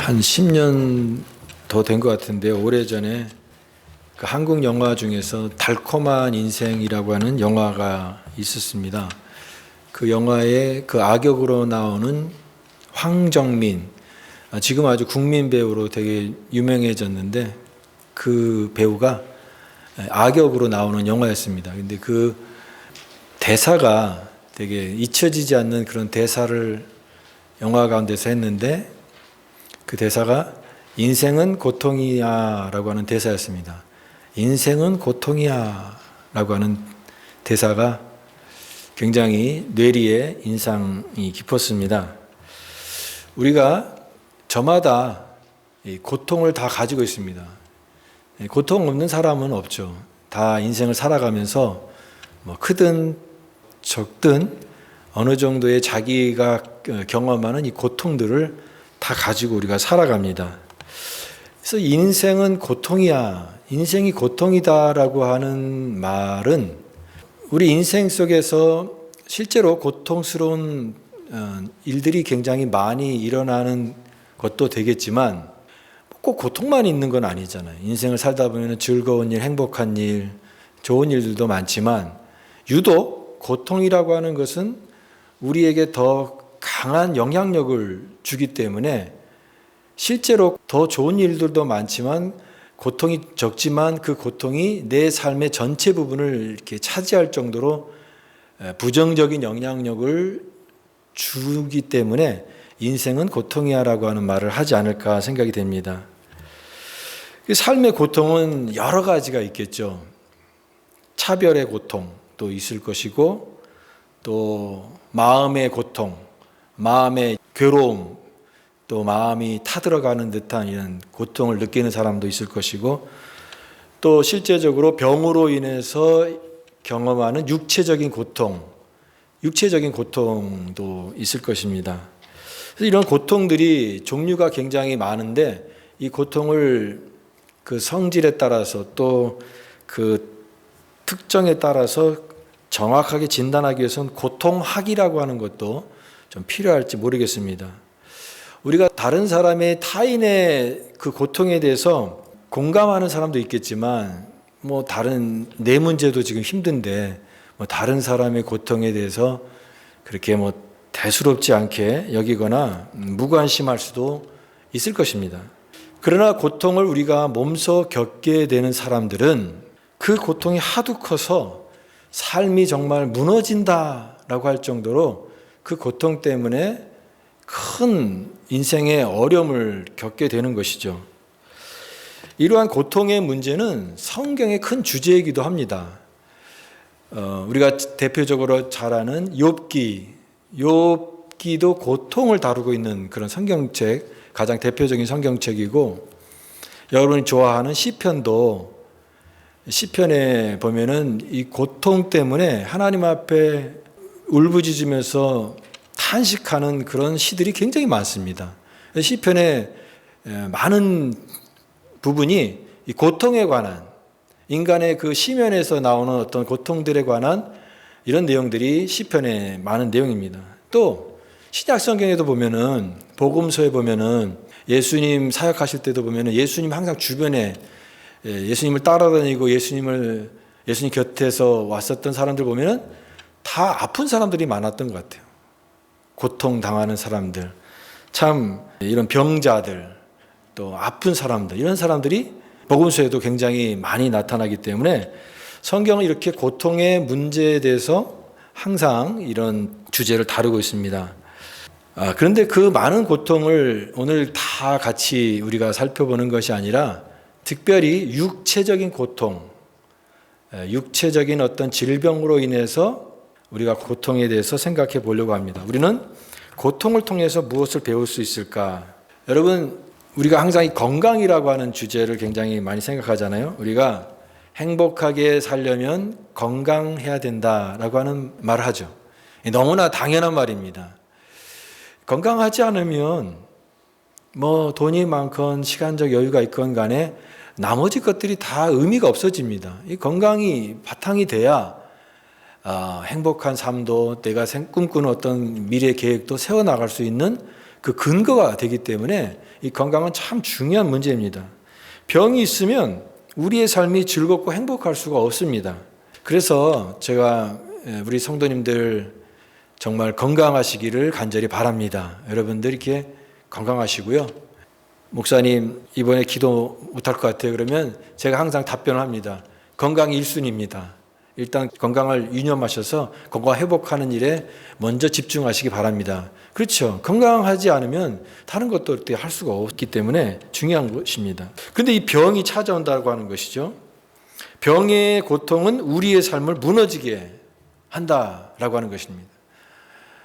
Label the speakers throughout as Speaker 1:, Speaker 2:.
Speaker 1: 한 10년 더 된 것 같은데 오래전에 그 한국 영화 중에서 달콤한 인생이라고 하는 영화가 있었습니다. 그 영화에 그 악역으로 나오는 황정민, 지금 아주 국민 배우로 되게 유명해졌는데 그 배우가 악역으로 나오는 영화였습니다. 근데 그 대사가 되게 잊혀지지 않는 그런 대사를 영화 가운데서 했는데 그 대사가 인생은 고통이야 라고 하는 대사였습니다. 인생은 고통이야 라고 하는 대사가 굉장히 뇌리에 인상이 깊었습니다. 우리가 저마다 고통을 다 가지고 있습니다. 고통 없는 사람은 없죠. 다 인생을 살아가면서 뭐 크든 적든 어느 정도의 자기가 경험하는 이 고통들을 다 가지고 우리가 살아갑니다. 그래서 인생은 고통이야, 인생이 고통이다라고 하는 말은 우리 인생 속에서 실제로 고통스러운 일들이 굉장히 많이 일어나는 것도 되겠지만 꼭 고통만 있는 건 아니잖아요. 인생을 살다 보면 즐거운 일, 행복한 일, 좋은 일들도 많지만 유독 고통이라고 하는 것은 우리에게 더 강한 영향력을 주기 때문에 실제로 더 좋은 일들도 많지만 고통이 적지만 그 고통이 내 삶의 전체 부분을 이렇게 차지할 정도로 부정적인 영향력을 주기 때문에 인생은 고통이야라고 하는 말을 하지 않을까 생각이 됩니다. 삶의 고통은 여러 가지가 있겠죠. 차별의 고통도 있을 것이고 또 마음의 고통, 마음의 괴로움, 또 마음이 타들어가는 듯한 이런 고통을 느끼는 사람도 있을 것이고 또 실제적으로 병으로 인해서 경험하는 육체적인 고통도 있을 것입니다. 그래서 이런 고통들이 종류가 굉장히 많은데 이 고통을 그 성질에 따라서 또 그 특정에 따라서 정확하게 진단하기 위해서는 고통학이라고 하는 것도 좀 필요할지 모르겠습니다. 우리가 다른 사람의 타인의 그 고통에 대해서 공감하는 사람도 있겠지만 뭐 다른 내 문제도 지금 힘든데 뭐 다른 사람의 고통에 대해서 그렇게 뭐 대수롭지 않게 여기거나 무관심할 수도 있을 것입니다. 그러나 고통을 우리가 몸소 겪게 되는 사람들은 그 고통이 하도 커서 삶이 정말 무너진다라고 할 정도로 그 고통 때문에 큰 인생의 어려움을 겪게 되는 것이죠. 이러한 고통의 문제는 성경의 큰 주제이기도 합니다. 우리가 대표적으로 잘 아는 욥기도 고통을 다루고 있는 그런 성경책, 가장 대표적인 성경책이고 여러분이 좋아하는 시편에 보면은 이 고통 때문에 하나님 앞에 울부짖으면서 탄식하는 그런 시들이 굉장히 많습니다. 시편의 많은 부분이 이 고통에 관한 인간의 그 시면에서 나오는 어떤 고통들에 관한 이런 내용들이 시편에 많은 내용입니다. 또 신약 성경에도 보면은 복음서에 보면은 예수님 사역하실 때도 보면은 예수님 항상 주변에 예수님을 따라다니고 예수님 곁에서 왔었던 사람들 보면은 다 아픈 사람들이 많았던 것 같아요. 고통 당하는 사람들, 참 이런 병자들, 또 아픈 사람들, 이런 사람들이 복음서에도 굉장히 많이 나타나기 때문에 성경은 이렇게 고통의 문제에 대해서 항상 이런 주제를 다루고 있습니다. 그런데 그 많은 고통을 오늘 다 같이 우리가 살펴보는 것이 아니라 특별히 육체적인 고통, 육체적인 어떤 질병으로 인해서 우리가 고통에 대해서 생각해 보려고 합니다. 우리는 고통을 통해서 무엇을 배울 수 있을까? 여러분, 우리가 항상 이 건강이라고 하는 주제를 굉장히 많이 생각하잖아요. 우리가 행복하게 살려면 건강해야 된다라고 하는 말을 하죠. 너무나 당연한 말입니다. 건강하지 않으면 뭐 돈이 많건 시간적 여유가 있건 간에 나머지 것들이 다 의미가 없어집니다. 이 건강이 바탕이 돼야 행복한 삶도 내가 꿈꾸는 어떤 미래 계획도 세워나갈 수 있는 그 근거가 되기 때문에 이 건강은 참 중요한 문제입니다. 병이 있으면 우리의 삶이 즐겁고 행복할 수가 없습니다. 그래서 제가 우리 성도님들 정말 건강하시기를 간절히 바랍니다. 여러분들 이렇게 건강하시고요. 목사님 이번에 기도 못할 것 같아요. 그러면 제가 항상 답변을 합니다. 건강이 1순위입니다. 일단 건강을 유념하셔서 건강 회복하는 일에 먼저 집중하시기 바랍니다. 그렇죠. 건강하지 않으면 다른 것도 어떻게 할 수가 없기 때문에 중요한 것입니다. 근데 이 병이 찾아온다고 하는 것이죠. 병의 고통은 우리의 삶을 무너지게 한다라고 하는 것입니다.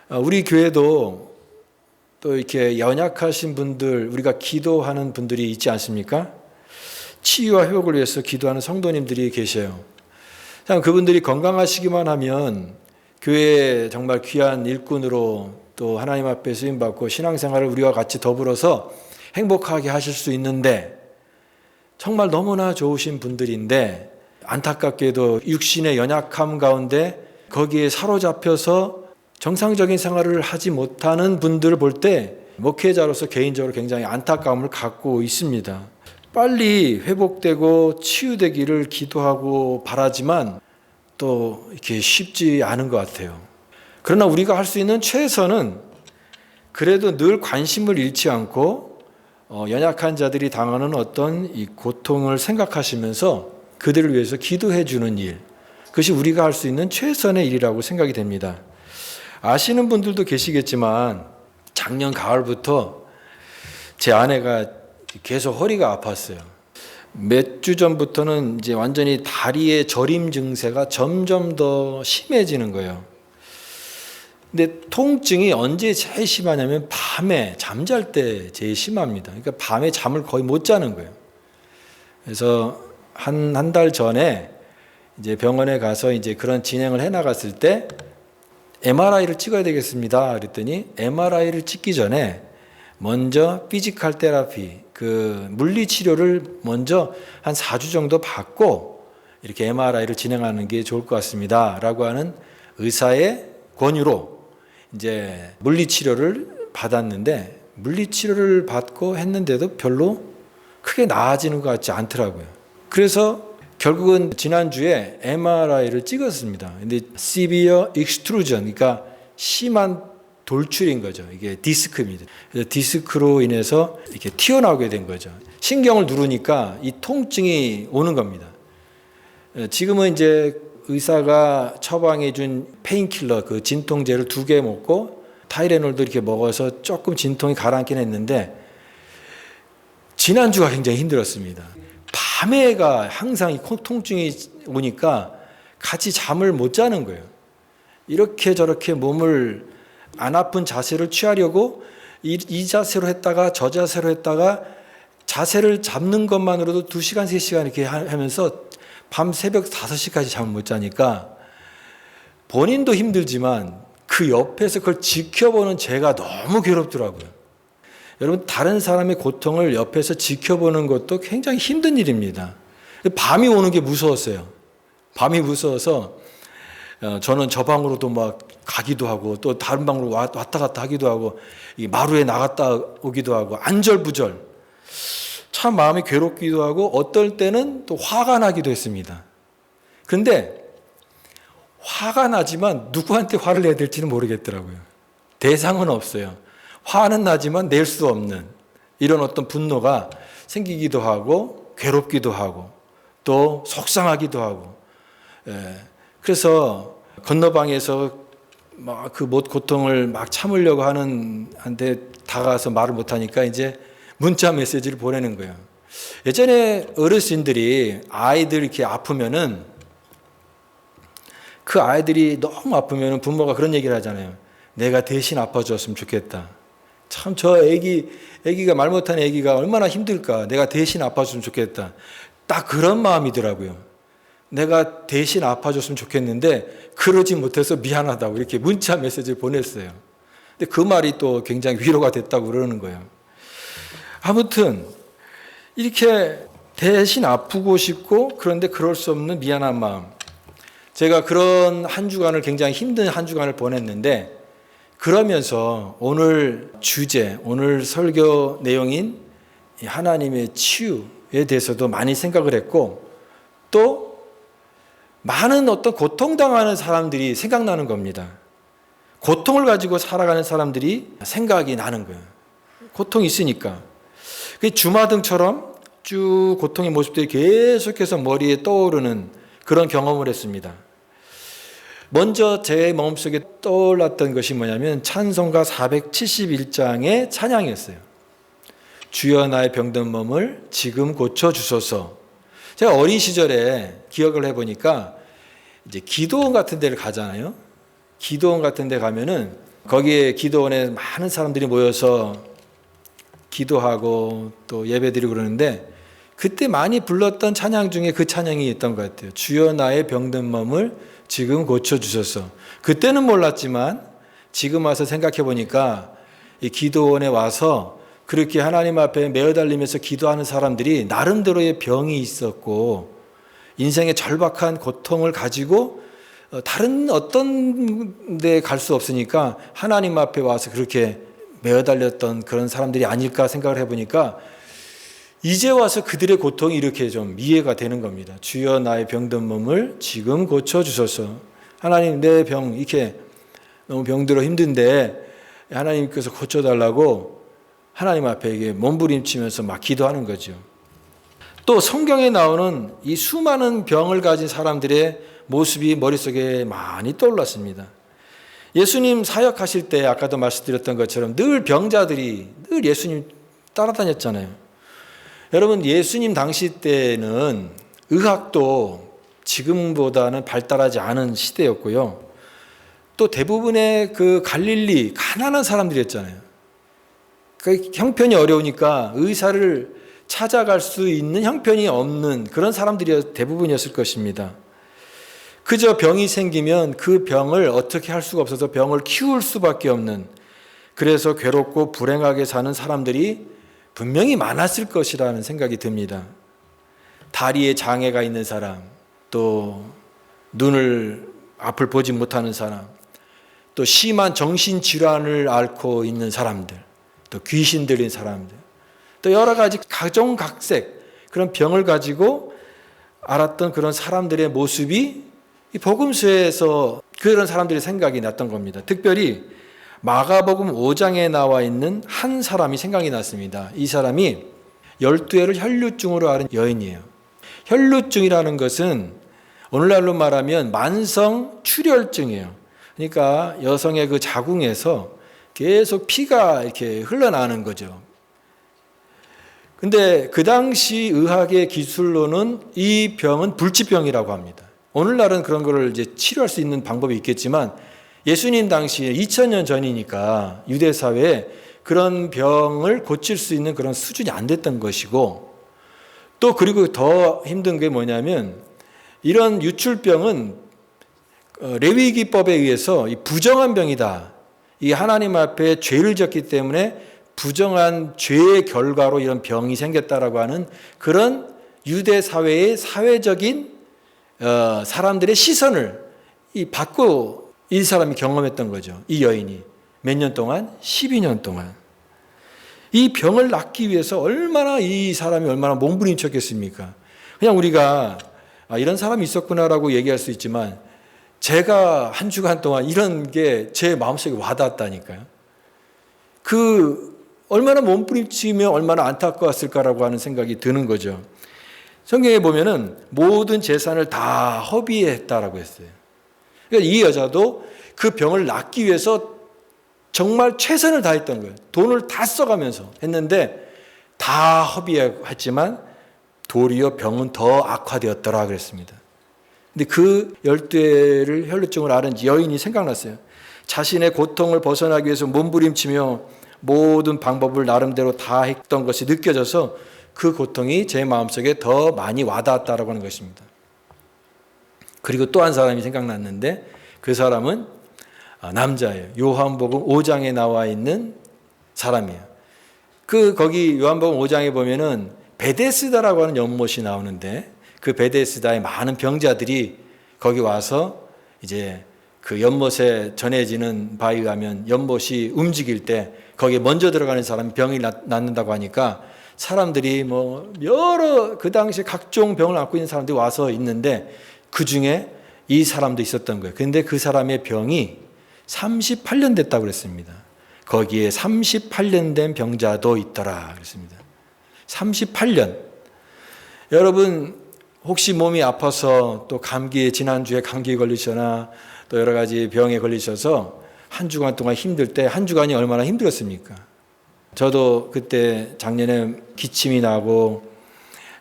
Speaker 1: 우리 교회도 또 이렇게 연약하신 분들, 우리가 기도하는 분들이 있지 않습니까? 치유와 회복을 위해서 기도하는 성도님들이 계셔요. 그분들이 건강하시기만 하면 교회에 정말 귀한 일꾼으로 또 하나님 앞에 쓰임받고 신앙생활을 우리와 같이 더불어서 행복하게 하실 수 있는데 정말 너무나 좋으신 분들인데 안타깝게도 육신의 연약함 가운데 거기에 사로잡혀서 정상적인 생활을 하지 못하는 분들을 볼 때 목회자로서 개인적으로 굉장히 안타까움을 갖고 있습니다. 빨리 회복되고 치유되기를 기도하고 바라지만 또 이렇게 쉽지 않은 것 같아요. 그러나 우리가 할 수 있는 최선은 그래도 늘 관심을 잃지 않고 연약한 자들이 당하는 어떤 이 고통을 생각하시면서 그들을 위해서 기도해 주는 일, 그것이 우리가 할 수 있는 최선의 일이라고 생각이 됩니다. 아시는 분들도 계시겠지만 작년 가을부터 제 아내가 계속 허리가 아팠어요. 몇 주 전부터는 이제 완전히 다리의 저림 증세가 점점 더 심해지는 거예요. 근데 통증이 언제 제일 심하냐면 밤에 잠잘 때 제일 심합니다. 그러니까 밤에 잠을 거의 못 자는 거예요. 그래서 한 달 전에 이제 병원에 가서 이제 그런 진행을 해 나갔을 때 MRI를 찍어야 되겠습니다. 그랬더니 MRI를 찍기 전에 먼저 피지컬 테라피, 그 물리 치료를 먼저 한 4주 정도 받고 이렇게 MRI를 진행하는 게 좋을 것 같습니다라고 하는 의사의 권유로 이제 물리 치료를 받았는데 물리 치료를 받고 했는데도 별로 크게 나아지는 것 같지 않더라고요. 그래서 결국은 지난주에 MRI를 찍었습니다. 근데 severe extrusion, 그러니까 심한 돌출인 거죠. 이게 디스크입니다. 그래서 디스크로 인해서 이렇게 튀어나오게 된 거죠. 신경을 누르니까 이 통증이 오는 겁니다. 지금은 이제 의사가 처방해 준 페인킬러, 그 진통제를 2개 먹고 타이레놀도 이렇게 먹어서 조금 진통이 가라앉긴 했는데 지난주가 굉장히 힘들었습니다. 밤에가 항상 이 통증이 오니까 같이 잠을 못 자는 거예요. 이렇게 저렇게 몸을 안 아픈 자세를 취하려고 이 자세로 했다가 저 자세로 했다가 자세를 잡는 것만으로도 2시간, 3시간 이렇게 하면서 밤 새벽 5시까지 잠을 못 자니까 본인도 힘들지만 그 옆에서 그걸 지켜보는 제가 너무 괴롭더라고요. 여러분, 다른 사람의 고통을 옆에서 지켜보는 것도 굉장히 힘든 일입니다. 밤이 오는 게 무서웠어요. 밤이 무서워서 저는 저 방으로도 막 가기도 하고 또 다른 방으로 왔다 갔다 하기도 하고 마루에 나갔다 오기도 하고 안절부절, 참 마음이 괴롭기도 하고 어떨 때는 또 화가 나기도 했습니다. 그런데 화가 나지만 누구한테 화를 내야 될지는 모르겠더라고요. 대상은 없어요. 화는 나지만 낼 수 없는 이런 어떤 분노가 생기기도 하고 괴롭기도 하고 또 속상하기도 하고, 그래서 건너방에서 막 그 고통을 막 참으려고 하는 한테 다가가서 말을 못하니까 이제 문자 메시지를 보내는 거예요. 예전에 어르신들이 아이들 이렇게 아프면은 그 아이들이 너무 아프면은 부모가 그런 얘기를 하잖아요. 내가 대신 아파줬으면 좋겠다. 참 저 애기가 말 못하는 애기가 얼마나 힘들까. 내가 대신 아파줬으면 좋겠다. 딱 그런 마음이더라고요. 내가 대신 아파줬으면 좋겠는데 그러지 못해서 미안하다고 이렇게 문자 메시지를 보냈어요. 근데 그 말이 또 굉장히 위로가 됐다고 그러는 거예요. 아무튼 이렇게 대신 아프고 싶고 그런데 그럴 수 없는 미안한 마음. 제가 그런 한 주간을 굉장히 힘든 한 주간을 보냈는데 그러면서 오늘 주제, 오늘 설교 내용인 하나님의 치유에 대해서도 많이 생각을 했고, 또 많은 어떤 고통당하는 사람들이 생각나는 겁니다. 고통을 가지고 살아가는 사람들이 생각이 나는 거예요. 고통이 있으니까. 주마등처럼 쭉 고통의 모습들이 계속해서 머리에 떠오르는 그런 경험을 했습니다. 먼저 제 마음속에 떠올랐던 것이 뭐냐면 찬송가 471장의 찬양이었어요. 주여 나의 병든 몸을 지금 고쳐주소서. 제가 어린 시절에 기억을 해보니까 이제 기도원 같은 데를 가잖아요. 기도원 같은 데 가면은 거기에 기도원에 많은 사람들이 모여서 기도하고 또 예배드리고 그러는데, 그때 많이 불렀던 찬양 중에 그 찬양이 있던 것 같아요. 주여 나의 병든 몸을 지금 고쳐주소서. 그때는 몰랐지만 지금 와서 생각해 보니까 이 기도원에 와서 그렇게 하나님 앞에 매어 달리면서 기도하는 사람들이 나름대로의 병이 있었고 인생의 절박한 고통을 가지고 다른 어떤 데 갈 수 없으니까 하나님 앞에 와서 그렇게 매어 달렸던 그런 사람들이 아닐까 생각을 해보니까 이제 와서 그들의 고통이 이렇게 좀 이해가 되는 겁니다. 주여 나의 병든 몸을 지금 고쳐주소서. 하나님 내 병 이렇게 너무 병들어 힘든데 하나님께서 고쳐달라고 하나님 앞에 이게 몸부림치면서 막 기도하는 거죠. 또 성경에 나오는 이 수많은 병을 가진 사람들의 모습이 머릿속에 많이 떠올랐습니다. 예수님 사역하실 때 아까도 말씀드렸던 것처럼 늘 병자들이 늘 예수님 따라다녔잖아요. 여러분, 예수님 당시 때는 의학도 지금보다는 발달하지 않은 시대였고요. 또 대부분의 그 갈릴리 가난한 사람들이었잖아요. 그 형편이 어려우니까 의사를 찾아갈 수 있는 형편이 없는 그런 사람들이 대부분이었을 것입니다. 그저 병이 생기면 그 병을 어떻게 할 수가 없어서 병을 키울 수밖에 없는, 그래서 괴롭고 불행하게 사는 사람들이 분명히 많았을 것이라는 생각이 듭니다. 다리에 장애가 있는 사람, 또 눈을 앞을 보지 못하는 사람, 또 심한 정신질환을 앓고 있는 사람들, 또 귀신 들린 사람들, 또 여러 가지 각종각색 그런 병을 가지고 앓았던 그런 사람들의 모습이 이 복음서에서 그런 사람들의 생각이 났던 겁니다. 특별히 마가복음 5장에 나와 있는 한 사람이 생각이 났습니다. 이 사람이 12회를 혈루증으로 앓은 여인이에요. 혈루증이라는 것은 오늘날로 말하면 만성 출혈증이에요. 그러니까 여성의 그 자궁에서 계속 피가 이렇게 흘러나오는 거죠. 근데 그 당시 의학의 기술로는 이 병은 불치병이라고 합니다. 오늘날은 그런 거를 이제 치료할 수 있는 방법이 있겠지만 예수님 당시에 2000년 전이니까 유대 사회에 그런 병을 고칠 수 있는 그런 수준이 안 됐던 것이고, 또 그리고 더 힘든 게 뭐냐면 이런 유출병은 레위기법에 의해서 이 부정한 병이다. 이 하나님 앞에 죄를 졌기 때문에 부정한 죄의 결과로 이런 병이 생겼다라고 하는 그런 유대 사회의 사회적인 사람들의 시선을 받고 이 사람이 경험했던 거죠. 이 여인이 몇 년 동안? 12년 동안. 이 병을 낫기 위해서 이 사람이 얼마나 몸부림쳤겠습니까? 그냥 우리가 이런 사람이 있었구나라고 얘기할 수 있지만 제가 한 주간 동안 이런 게 제 마음속에 와닿았다니까요. 얼마나 몸부림치며 얼마나 안타까웠을까라고 하는 생각이 드는 거죠. 성경에 보면은 모든 재산을 다 허비했다라고 했어요. 그러니까 이 여자도 그 병을 낫기 위해서 정말 최선을 다했던 거예요. 돈을 다 써가면서 했는데 다 허비했지만 도리어 병은 더 악화되었더라 그랬습니다. 근데 그 12회를 혈루증을 앓은 여인이 생각났어요. 자신의 고통을 벗어나기 위해서 몸부림치며 모든 방법을 나름대로 다 했던 것이 느껴져서 그 고통이 제 마음속에 더 많이 와닿았다라고 하는 것입니다. 그리고 또 한 사람이 생각났는데 그 사람은 남자예요. 요한복음 5장에 나와 있는 사람이에요. 거기 요한복음 5장에 보면은 베데스다라고 하는 연못이 나오는데 그 베데스다의 많은 병자들이 거기 와서 이제 그 연못에 전해지는 바에 의하면 연못이 움직일 때 거기에 먼저 들어가는 사람이 병이 낫는다고 하니까 사람들이 뭐 여러 그 당시에 각종 병을 앓고 있는 사람들이 와서 있는데 그 중에 이 사람도 있었던 거예요. 그런데 그 사람의 병이 38년 됐다고 그랬습니다. 거기에 38년 된 병자도 있더라 그랬습니다. 38년. 여러분 혹시 몸이 아파서 또 감기에 지난주에 감기에 걸리거나 또 여러 가지 병에 걸리셔서 한 주간 동안 힘들 때 한 주간이 얼마나 힘들었습니까? 저도 그때 작년에 기침이 나고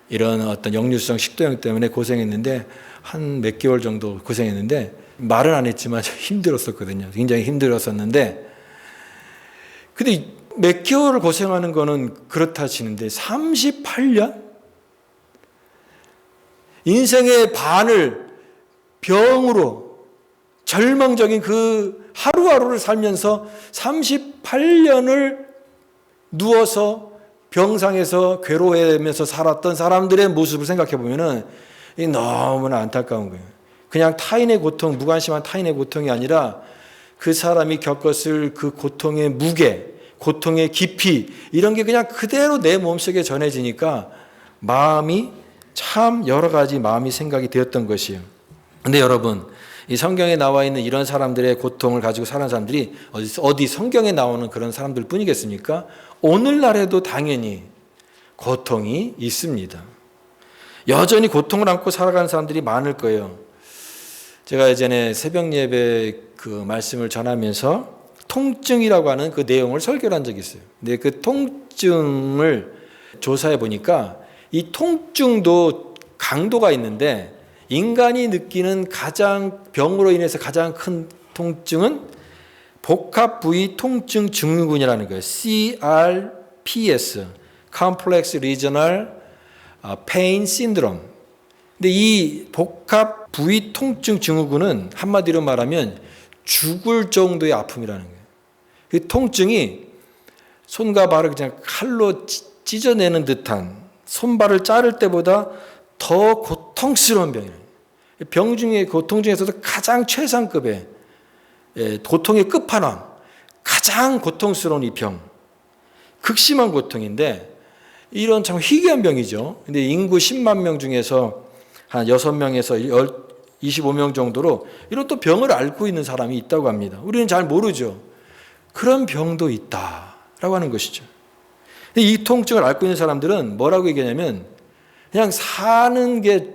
Speaker 1: 이런 어떤 역류성 식도염 때문에 고생했는데 한 몇 개월 정도 고생했는데 말은 안 했지만 힘들었었거든요. 굉장히 힘들었었는데 근데 몇 개월을 고생하는 거는 그렇다 치는데 38년? 인생의 반을 병으로 절망적인 그 하루하루를 살면서 38년을 누워서 병상에서 괴로워하면서 살았던 사람들의 모습을 생각해 보면은 너무나 안타까운 거예요. 그냥 타인의 고통, 무관심한 타인의 고통이 아니라 그 사람이 겪었을 그 고통의 무게, 고통의 깊이 이런 게 그냥 그대로 내 몸속에 전해지니까 마음이 참 여러 가지 마음이 생각이 되었던 것이에요. 근데 여러분 이 성경에 나와 있는 이런 사람들의 고통을 가지고 사는 사람들이 어디 성경에 나오는 그런 사람들 뿐이겠습니까? 오늘날에도 당연히 고통이 있습니다. 여전히 고통을 안고 살아가는 사람들이 많을 거예요. 제가 예전에 새벽 예배 그 말씀을 전하면서 통증이라고 하는 그 내용을 설교를 한 적이 있어요. 근데 그 통증을 조사해 보니까 이 통증도 강도가 있는데 인간이 느끼는 가장 병으로 인해서 가장 큰 통증은 복합 부위 통증 증후군이라는 거예요. CRPS, Complex Regional Pain Syndrome. 근데 이 복합 부위 통증 증후군은 한마디로 말하면 죽을 정도의 아픔이라는 거예요. 그 통증이 손과 발을 그냥 칼로 찢어내는 듯한 손발을 자를 때보다 더 고통스러운 병이에요. 병 중에 고통 중에서도 가장 최상급의 고통의 끝판왕, 가장 고통스러운 이 병, 극심한 고통인데 이런 참 희귀한 병이죠. 근데 인구 10만 명 중에서 한 6명에서 25명 정도로 이런 또 병을 앓고 있는 사람이 있다고 합니다. 우리는 잘 모르죠. 그런 병도 있다라고 하는 것이죠. 이 통증을 앓고 있는 사람들은 뭐라고 얘기하냐면 그냥 사는 게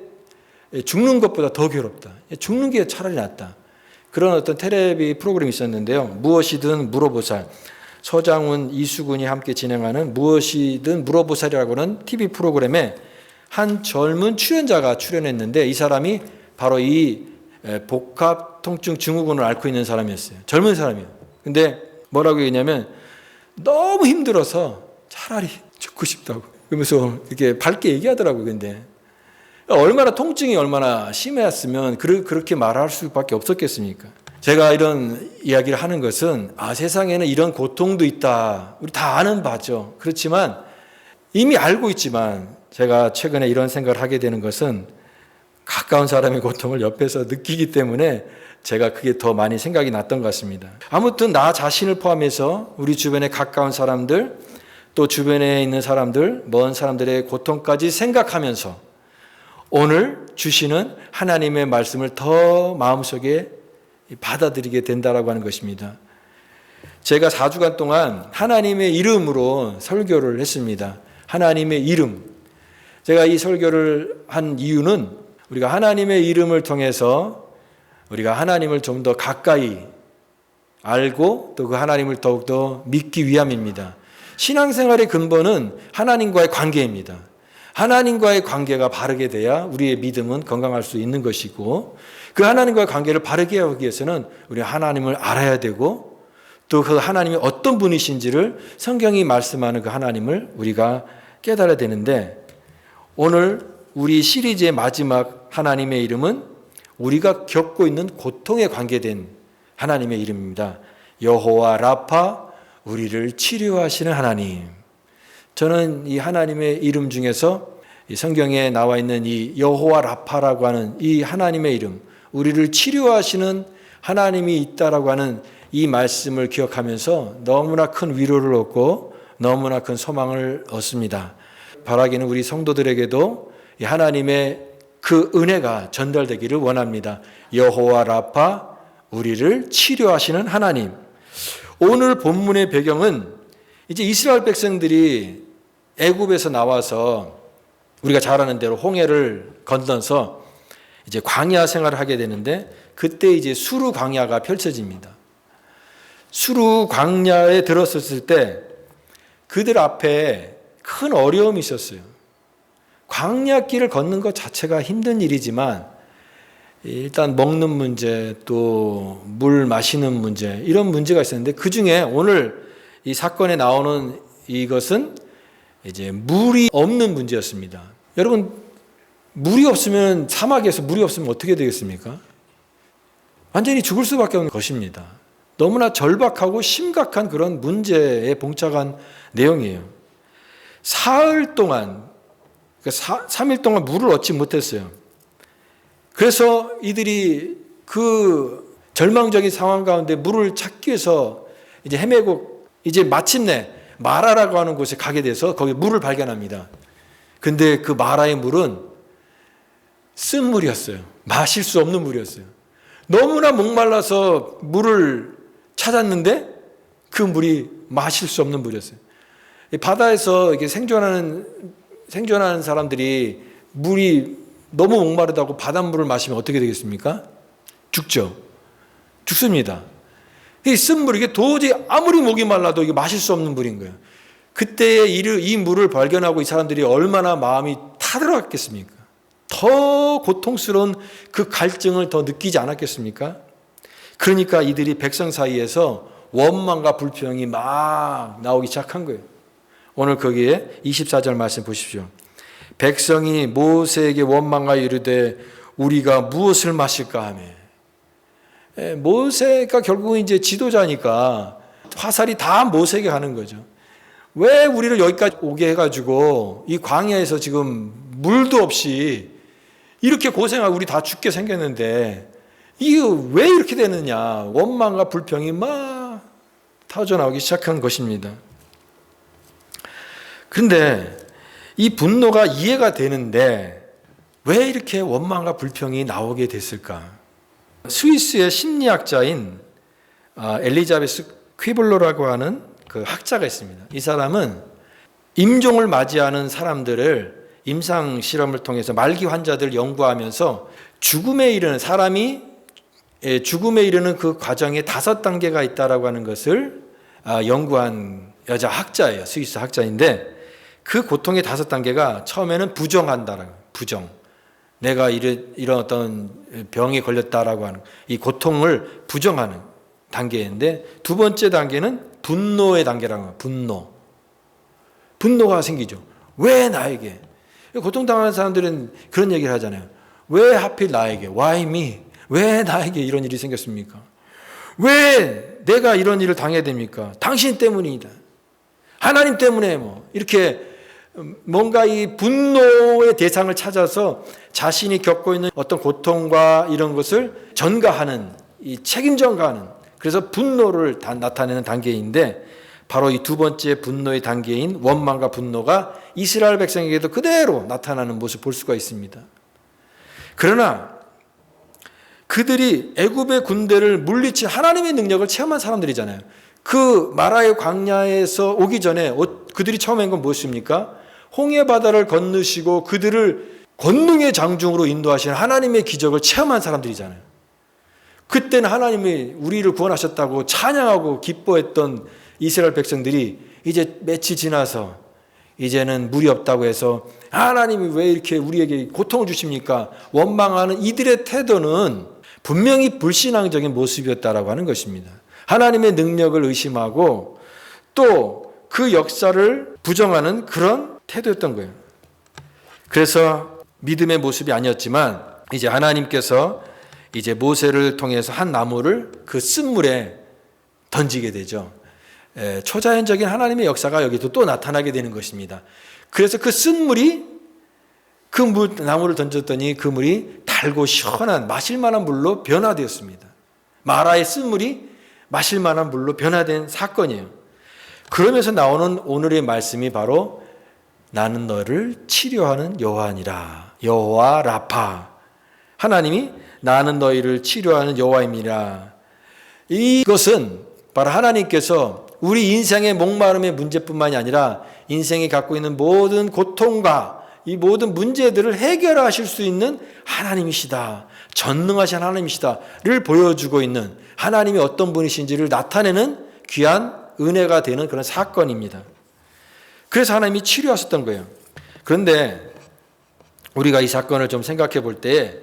Speaker 1: 죽는 것보다 더 괴롭다. 죽는 게 차라리 낫다. 그런 어떤 텔레비 프로그램이 있었는데요. 무엇이든 물어보살. 서장훈, 이수근이 함께 진행하는 무엇이든 물어보살이라고 하는 TV 프로그램에 한 젊은 출연자가 출연했는데 이 사람이 바로 이 복합 통증 증후군을 앓고 있는 사람이었어요. 젊은 사람이에요. 근데 뭐라고 얘기냐면 너무 힘들어서 차라리 죽고 싶다고. 그러면서 이렇게 밝게 얘기하더라고요. 근데 얼마나 통증이 얼마나 심했으면 그렇게 말할 수밖에 없었겠습니까? 제가 이런 이야기를 하는 것은 세상에는 이런 고통도 있다. 우리 다 아는 바죠. 그렇지만 이미 알고 있지만 제가 최근에 이런 생각을 하게 되는 것은 가까운 사람의 고통을 옆에서 느끼기 때문에 제가 그게 더 많이 생각이 났던 것 같습니다. 아무튼 나 자신을 포함해서 우리 주변에 가까운 사람들 또 주변에 있는 사람들, 먼 사람들의 고통까지 생각하면서 오늘 주시는 하나님의 말씀을 더 마음속에 받아들이게 된다라고 하는 것입니다. 제가 4주간 동안 하나님의 이름으로 설교를 했습니다. 하나님의 이름. 제가 이 설교를 한 이유는 우리가 하나님의 이름을 통해서 우리가 하나님을 좀 더 가까이 알고 또 그 하나님을 더욱더 믿기 위함입니다. 신앙생활의 근본은 하나님과의 관계입니다. 하나님과의 관계가 바르게 돼야 우리의 믿음은 건강할 수 있는 것이고 그 하나님과의 관계를 바르게 하기 위해서는 우리 하나님을 알아야 되고 또 그 하나님이 어떤 분이신지를 성경이 말씀하는 그 하나님을 우리가 깨달아야 되는데 오늘 우리 시리즈의 마지막 하나님의 이름은 우리가 겪고 있는 고통에 관계된 하나님의 이름입니다. 여호와 라파, 우리를 치료하시는 하나님. 저는 이 하나님의 이름 중에서 이 성경에 나와 있는 이 여호와 라파라고 하는 이 하나님의 이름, 우리를 치료하시는 하나님이 있다라고 하는 이 말씀을 기억하면서 너무나 큰 위로를 얻고 너무나 큰 소망을 얻습니다. 바라기는 우리 성도들에게도 이 하나님의 그 은혜가 전달되기를 원합니다. 여호와 라파, 우리를 치료하시는 하나님. 오늘 본문의 배경은 이제 이스라엘 백성들이 애굽에서 나와서 우리가 잘 아는 대로 홍해를 건너서 이제 광야 생활을 하게 되는데, 그때 이제 수르 광야가 펼쳐집니다. 수르 광야에 들었었을 때 그들 앞에 큰 어려움이 있었어요. 광야길을 걷는 것 자체가 힘든 일이지만 일단 먹는 문제, 또 물 마시는 문제, 이런 문제가 있었는데, 그 중에 오늘 이 사건에 나오는 이것은 이제 물이 없는 문제였습니다. 여러분, 물이 없으면, 사막에서 물이 없으면 어떻게 되겠습니까? 완전히 죽을 수밖에 없는 것입니다. 너무나 절박하고 심각한 그런 문제에 봉착한 내용이에요. 사흘 동안, 3일 동안 물을 얻지 못했어요. 그래서 이들이 그 절망적인 상황 가운데 물을 찾기 위해서 이제 헤매고 이제 마침내 마라라고 하는 곳에 가게 돼서 거기 물을 발견합니다. 근데 그 마라의 물은 쓴 물이었어요. 마실 수 없는 물이었어요. 너무나 목말라서 물을 찾았는데 그 물이 마실 수 없는 물이었어요. 바다에서 이렇게 생존하는 사람들이 물이 너무 목마르다고 바닷물을 마시면 어떻게 되겠습니까? 죽죠. 죽습니다. 이 쓴 물, 이게 도저히 아무리 목이 말라도 이게 마실 수 없는 물인 거예요. 그때에 이 물을 발견하고 이 사람들이 얼마나 마음이 타들어갔겠습니까? 더 고통스러운 그 갈증을 더 느끼지 않았겠습니까? 그러니까 이들이 백성 사이에서 원망과 불평이 막 나오기 시작한 거예요. 오늘 거기에 24절 말씀 보십시오. 백성이 모세에게 원망하여 이르되 우리가 무엇을 마실까 하며. 모세가 결국은 이제 지도자니까 화살이 다 모세에게 가는 거죠. 왜 우리를 여기까지 오게 해가지고 이 광야에서 지금 물도 없이 이렇게 고생하고 우리 다 죽게 생겼는데 이게 왜 이렇게 되느냐. 원망과 불평이 막 터져나오기 시작한 것입니다. 그런데 이 분노가 이해가 되는데 왜 이렇게 원망과 불평이 나오게 됐을까? 스위스의 심리학자인 엘리자베스 퀴블러라고 하는 그 학자가 있습니다. 이 사람은 임종을 맞이하는 사람들을 임상 실험을 통해서 말기 환자들을 연구하면서 죽음에 이르는 그 과정에 5단계가 있다라고 하는 것을 연구한 여자 학자예요. 스위스 학자인데 그 고통의 5단계가 처음에는 부정한다라는 거예요. 부정. 내가 이런 어떤 병에 걸렸다라고 하는 이 고통을 부정하는 단계인데, 두 번째 단계는 분노의 단계라는 거예요. 분노가 생기죠. 왜 나에게? 고통당하는 사람들은 그런 얘기를 하잖아요. 왜 하필 나에게? Why me? 왜 나에게 이런 일이 생겼습니까? 왜 내가 이런 일을 당해야 됩니까? 당신 때문이다. 하나님 때문에 이렇게 뭔가 이 분노의 대상을 찾아서 자신이 겪고 있는 어떤 고통과 이런 것을 전가하는, 이 책임 전가하는, 그래서 분노를 나타내는 단계인데, 바로 이 두 번째 분노의 단계인 원망과 분노가 이스라엘 백성에게도 그대로 나타나는 모습을 볼 수가 있습니다. 그러나 그들이 애굽의 군대를 물리친 하나님의 능력을 체험한 사람들이잖아요. 그 마라의 광야에서 오기 전에 그들이 처음 한 건 무엇입니까? 홍해 바다를 건너시고 그들을 권능의 장중으로 인도하시는 하나님의 기적을 체험한 사람들이잖아요. 그때는 하나님이 우리를 구원하셨다고 찬양하고 기뻐했던 이스라엘 백성들이 이제 며칠 지나서 이제는 물이 없다고 해서 하나님이 왜 이렇게 우리에게 고통을 주십니까? 원망하는 이들의 태도는 분명히 불신앙적인 모습이었다라고 하는 것입니다. 하나님의 능력을 의심하고 또 그 역사를 부정하는 그런 태도였던 거예요. 그래서 믿음의 모습이 아니었지만 이제 하나님께서 이제 모세를 통해서 한 나무를 그 쓴물에 던지게 되죠. 초자연적인 하나님의 역사가 여기도 또 나타나게 되는 것입니다. 그래서 그 쓴물이 나무를 던졌더니 그 물이 달고 시원한 마실 만한 물로 변화되었습니다. 마라의 쓴물이 마실 만한 물로 변화된 사건이에요. 그러면서 나오는 오늘의 말씀이 바로 나는 너를 치료하는 여호와니라. 여호와 라파. 하나님이 나는 너희를 치료하는 여호와입니다. 이것은 바로 하나님께서 우리 인생의 목마름의 문제뿐만이 아니라 인생이 갖고 있는 모든 고통과 이 모든 문제들을 해결하실 수 있는 하나님이시다. 전능하신 하나님이시다를 보여주고 있는 하나님이 어떤 분이신지를 나타내는 귀한 은혜가 되는 그런 사건입니다. 그래서 하나님이 치료하셨던 거예요. 그런데 우리가 이 사건을 좀 생각해 볼 때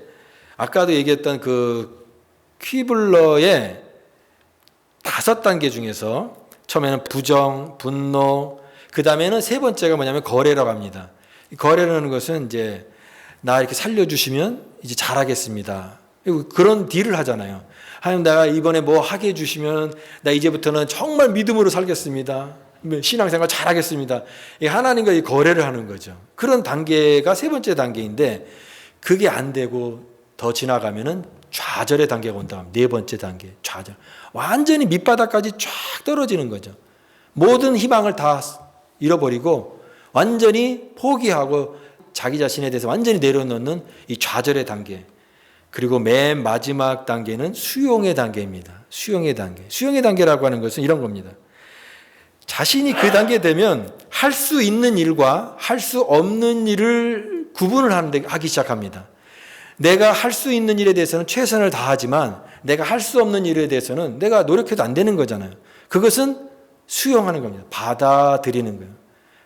Speaker 1: 아까도 얘기했던 그 퀴블러의 5단계 중에서 처음에는 부정, 분노, 그 다음에는 세 번째가 뭐냐면 거래라고 합니다. 거래라는 것은 이제 나 이렇게 살려주시면 이제 잘하겠습니다. 그런 딜을 하잖아요. 하나님 내가 이번에 뭐 하게 해주시면 나 이제부터는 정말 믿음으로 살겠습니다. 신앙생활 잘하겠습니다. 하나님과 이 거래를 하는 거죠. 그런 단계가 세 번째 단계인데 그게 안 되고 더 지나가면은 좌절의 단계가 온다. 네 번째 단계 좌절. 완전히 밑바닥까지 쫙 떨어지는 거죠. 모든 희망을 다 잃어버리고 완전히 포기하고 자기 자신에 대해서 완전히 내려놓는 이 좌절의 단계. 그리고 맨 마지막 단계는 수용의 단계입니다. 수용의 단계. 수용의 단계라고 하는 것은 이런 겁니다. 자신이 그 단계에 되면 할 수 있는 일과 할 수 없는 일을 구분을 하기 시작합니다. 내가 할 수 있는 일에 대해서는 최선을 다하지만 내가 할 수 없는 일에 대해서는 내가 노력해도 안 되는 거잖아요. 그것은 수용하는 겁니다. 받아들이는 거예요.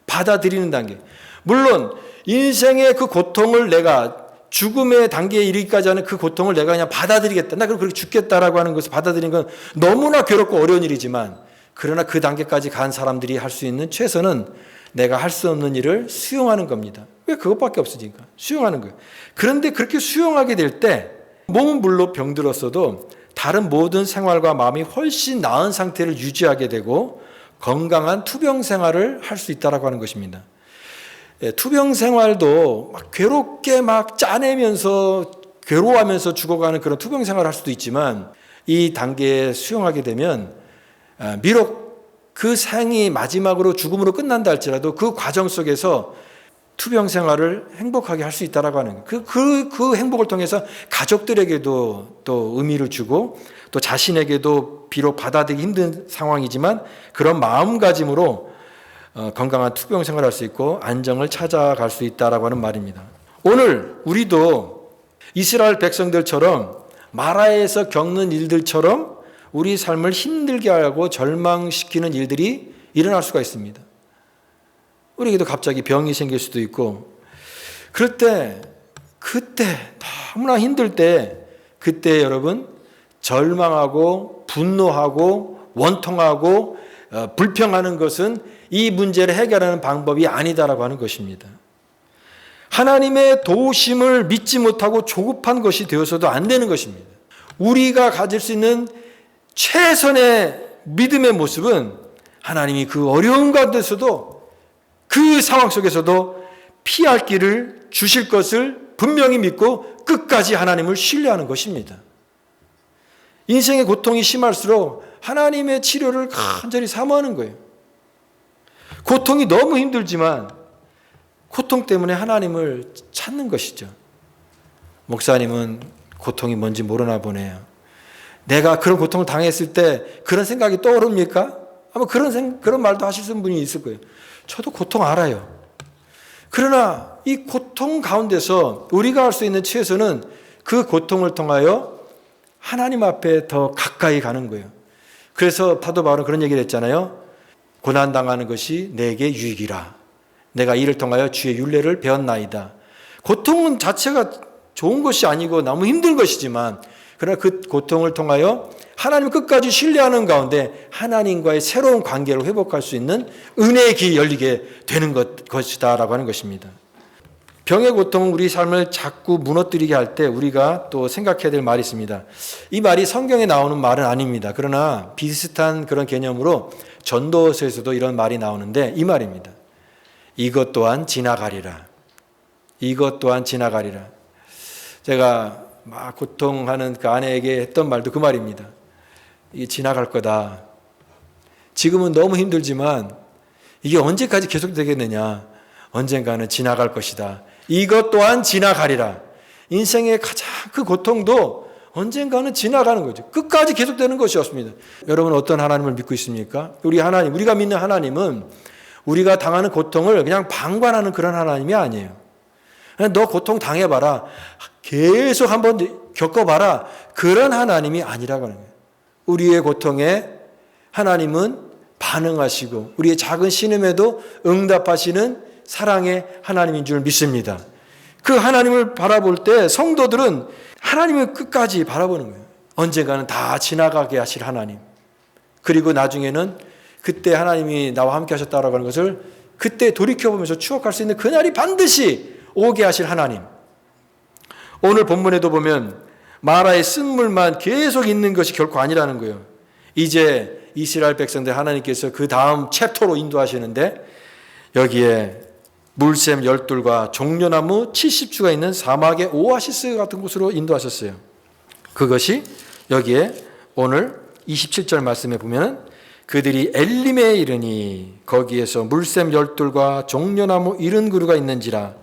Speaker 1: 받아들이는 단계. 물론 인생의 그 고통을 내가 죽음의 단계에 이르기까지 하는 그 고통을 내가 그냥 받아들이겠다. 나 그렇게 죽겠다라고 하는 것을 받아들이는 건 너무나 괴롭고 어려운 일이지만 그러나 그 단계까지 간 사람들이 할 수 있는 최선은 내가 할 수 없는 일을 수용하는 겁니다. 왜 그것밖에 없으니까 수용하는 거예요. 그런데 그렇게 수용하게 될 때 몸은 물론 병들었어도 다른 모든 생활과 마음이 훨씬 나은 상태를 유지하게 되고 건강한 투병 생활을 할 수 있다라고 하는 것입니다. 투병 생활도 막 괴롭게 막 짜내면서 괴로워하면서 죽어가는 그런 투병 생활을 할 수도 있지만 이 단계에 수용하게 되면 비록 그 생이 마지막으로 죽음으로 끝난다 할지라도 그 과정 속에서 투병 생활을 행복하게 할 수 있다라고 하는 거예요. 그 행복을 통해서 가족들에게도 또 의미를 주고 또 자신에게도 비록 받아들이기 힘든 상황이지만 그런 마음가짐으로 건강한 투병 생활을 할 수 있고 안정을 찾아갈 수 있다라고 하는 말입니다. 오늘 우리도 이스라엘 백성들처럼 마라에서 겪는 일들처럼 우리 삶을 힘들게 하고 절망시키는 일들이 일어날 수가 있습니다. 우리에게도 갑자기 병이 생길 수도 있고 그럴 때 그때 너무나 힘들 때 그때 여러분 절망하고 분노하고 원통하고 불평하는 것은 이 문제를 해결하는 방법이 아니다라고 하는 것입니다. 하나님의 도우심을 믿지 못하고 조급한 것이 되어서도 안 되는 것입니다. 우리가 가질 수 있는 최선의 믿음의 모습은 하나님이 그 어려운 가운데서도 그 상황 속에서도 피할 길을 주실 것을 분명히 믿고 끝까지 하나님을 신뢰하는 것입니다. 인생의 고통이 심할수록 하나님의 치료를 간절히 사모하는 거예요. 고통이 너무 힘들지만 고통 때문에 하나님을 찾는 것이죠. 목사님은 고통이 뭔지 모르나 보네요. 내가 그런 고통을 당했을 때 그런 생각이 떠오릅니까? 아마 그런 말도 하실 분이 있을 거예요. 저도 고통 알아요. 그러나 이 고통 가운데서 우리가 할 수 있는 최선은 그 고통을 통하여 하나님 앞에 더 가까이 가는 거예요. 그래서 사도 바울은 그런 얘기를 했잖아요. 고난당하는 것이 내게 유익이라. 내가 이를 통하여 주의 율례를 배웠나이다. 고통은 자체가 좋은 것이 아니고 너무 힘든 것이지만 그러나 그 고통을 통하여 하나님을 끝까지 신뢰하는 가운데 하나님과의 새로운 관계를 회복할 수 있는 은혜의 길이 열리게 되는 것이다 라고 하는 것입니다. 병의 고통은 우리 삶을 자꾸 무너뜨리게 할 때 우리가 또 생각해야 될 말이 있습니다. 이 말이 성경에 나오는 말은 아닙니다. 그러나 비슷한 그런 개념으로 전도서에서도 이런 말이 나오는데 이 말입니다. 이것 또한 지나가리라. 이것 또한 지나가리라. 제가 막 고통하는 그 아내에게 했던 말도 그 말입니다. 이게 지나갈 거다. 지금은 너무 힘들지만 이게 언제까지 계속되겠느냐. 언젠가는 지나갈 것이다. 이것 또한 지나가리라. 인생의 가장 그 고통도 언젠가는 지나가는 거죠. 끝까지 계속되는 것이었습니다. 여러분 어떤 하나님을 믿고 있습니까? 우리가 믿는 하나님은 우리가 당하는 고통을 그냥 방관하는 그런 하나님이 아니에요. 그냥 너 고통 당해봐라. 계속 한번 겪어봐라. 그런 하나님이 아니라고 하는 거예요. 우리의 고통에 하나님은 반응하시고 우리의 작은 신음에도 응답하시는 사랑의 하나님인 줄 믿습니다. 그 하나님을 바라볼 때 성도들은 하나님을 끝까지 바라보는 거예요. 언젠가는 다 지나가게 하실 하나님. 그리고 나중에는 그때 하나님이 나와 함께 하셨다라고 하는 것을 그때 돌이켜보면서 추억할 수 있는 그날이 반드시 오게 하실 하나님. 오늘 본문에도 보면 마라의 쓴물만 계속 있는 것이 결코 아니라는 거예요. 이제 이스라엘 백성들 하나님께서 그 다음 챕터로 인도하시는데 여기에 물샘 12과 종려나무 70주가 있는 사막의 오아시스 같은 곳으로 인도하셨어요. 그것이 여기에 오늘 27절 말씀에 보면 그들이 엘림에 이르니 거기에서 물샘 12과 종려나무 70그루가 있는지라.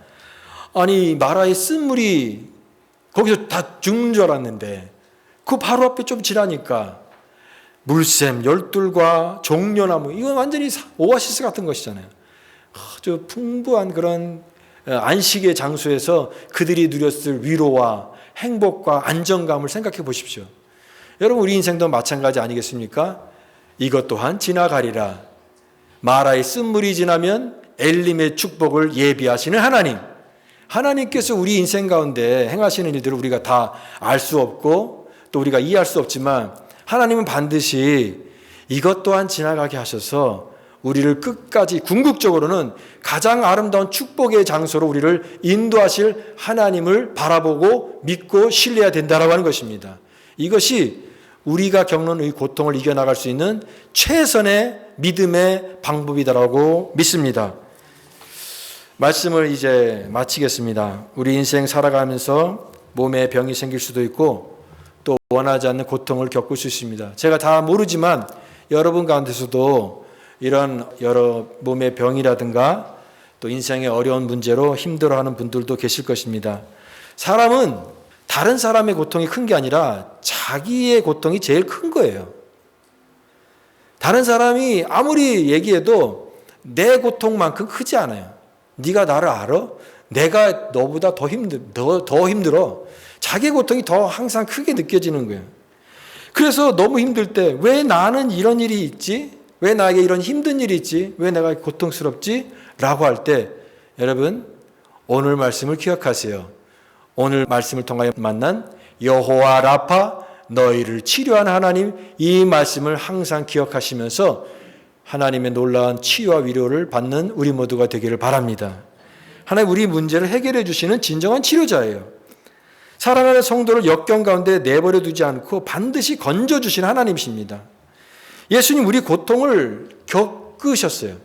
Speaker 1: 아니 마라의 쓴물이 거기서 다 죽는 줄 알았는데 그 바로 앞에 좀 지나니까 물샘 12과 종려나무, 이건 완전히 오아시스 같은 것이잖아요. 아주 풍부한 그런 안식의 장소에서 그들이 누렸을 위로와 행복과 안정감을 생각해 보십시오. 여러분 우리 인생도 마찬가지 아니겠습니까? 이것 또한 지나가리라. 마라의 쓴물이 지나면 엘림의 축복을 예비하시는 하나님. 하나님께서 우리 인생 가운데 행하시는 일들을 우리가 다 알 수 없고 또 우리가 이해할 수 없지만 하나님은 반드시 이것 또한 지나가게 하셔서 우리를 끝까지 궁극적으로는 가장 아름다운 축복의 장소로 우리를 인도하실 하나님을 바라보고 믿고 신뢰해야 된다라고 하는 것입니다. 이것이 우리가 겪는 이 고통을 이겨나갈 수 있는 최선의 믿음의 방법이다라고 믿습니다. 말씀을 이제 마치겠습니다. 우리 인생 살아가면서 몸에 병이 생길 수도 있고 또 원하지 않는 고통을 겪을 수 있습니다. 제가 다 모르지만 여러분 가운데서도 이런 여러 몸의 병이라든가 또 인생의 어려운 문제로 힘들어하는 분들도 계실 것입니다. 사람은 다른 사람의 고통이 큰 게 아니라 자기의 고통이 제일 큰 거예요. 다른 사람이 아무리 얘기해도 내 고통만큼 크지 않아요. 네가 나를 알아? 내가 너보다 더 힘들어. 자기 고통이 더 항상 크게 느껴지는 거예요. 그래서 너무 힘들 때 왜 나는 이런 일이 있지? 왜 나에게 이런 힘든 일이 있지? 왜 내가 고통스럽지? 라고 할 때 여러분 오늘 말씀을 기억하세요. 오늘 말씀을 통하여 만난 여호와 라파 너희를 치료하는 하나님, 이 말씀을 항상 기억하시면서 하나님의 놀라운 치유와 위로를 받는 우리 모두가 되기를 바랍니다. 하나님 우리 문제를 해결해 주시는 진정한 치료자예요. 사랑하는 성도를 역경 가운데 내버려 두지 않고 반드시 건져주시는 하나님이십니다. 예수님 우리 고통을 겪으셨어요.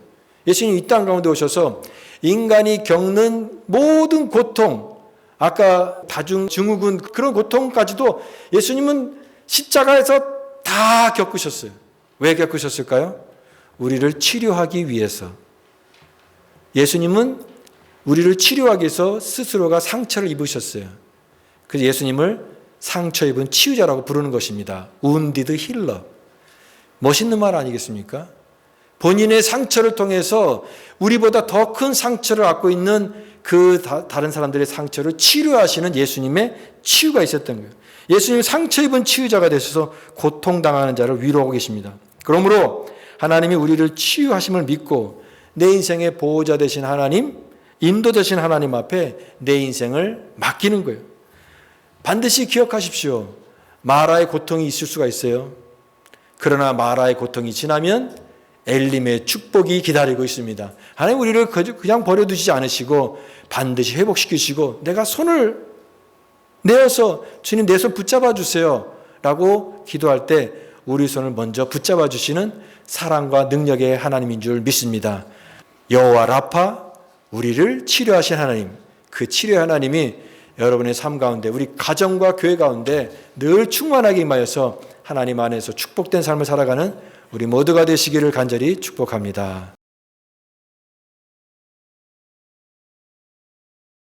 Speaker 1: 예수님 이 땅 가운데 오셔서 인간이 겪는 모든 고통, 아까 다중증후군 그런 고통까지도 예수님은 십자가에서 다 겪으셨어요. 왜 겪으셨을까요? 우리를 치료하기 위해서. 예수님은 우리를 치료하기 위해서 스스로가 상처를 입으셨어요. 그래서 예수님을 상처 입은 치유자라고 부르는 것입니다. wounded healer. 멋있는 말 아니겠습니까? 본인의 상처를 통해서 우리보다 더 큰 상처를 갖고 있는 그 다른 사람들의 상처를 치료하시는 예수님의 치유가 있었던 거예요. 예수님 상처 입은 치유자가 되셔서 고통당하는 자를 위로하고 계십니다. 그러므로 하나님이 우리를 치유하심을 믿고 내 인생의 보호자 되신 하나님, 인도 되신 하나님 앞에 내 인생을 맡기는 거예요. 반드시 기억하십시오. 마라의 고통이 있을 수가 있어요. 그러나 마라의 고통이 지나면 엘림의 축복이 기다리고 있습니다. 하나님 우리를 그냥 버려두지 않으시고 반드시 회복시키시고 내가 손을 내어서 주님 내 손 붙잡아 주세요 라고 기도할 때 우리 손을 먼저 붙잡아 주시는 사랑과 능력의 하나님인 줄 믿습니다. 여호와 라파 우리를 치료하신 하나님, 그 치료의 하나님이 여러분의 삶 가운데 우리 가정과 교회 가운데 늘 충만하게 임하여서 하나님 안에서 축복된 삶을 살아가는 우리 모두가 되시기를 간절히 축복합니다.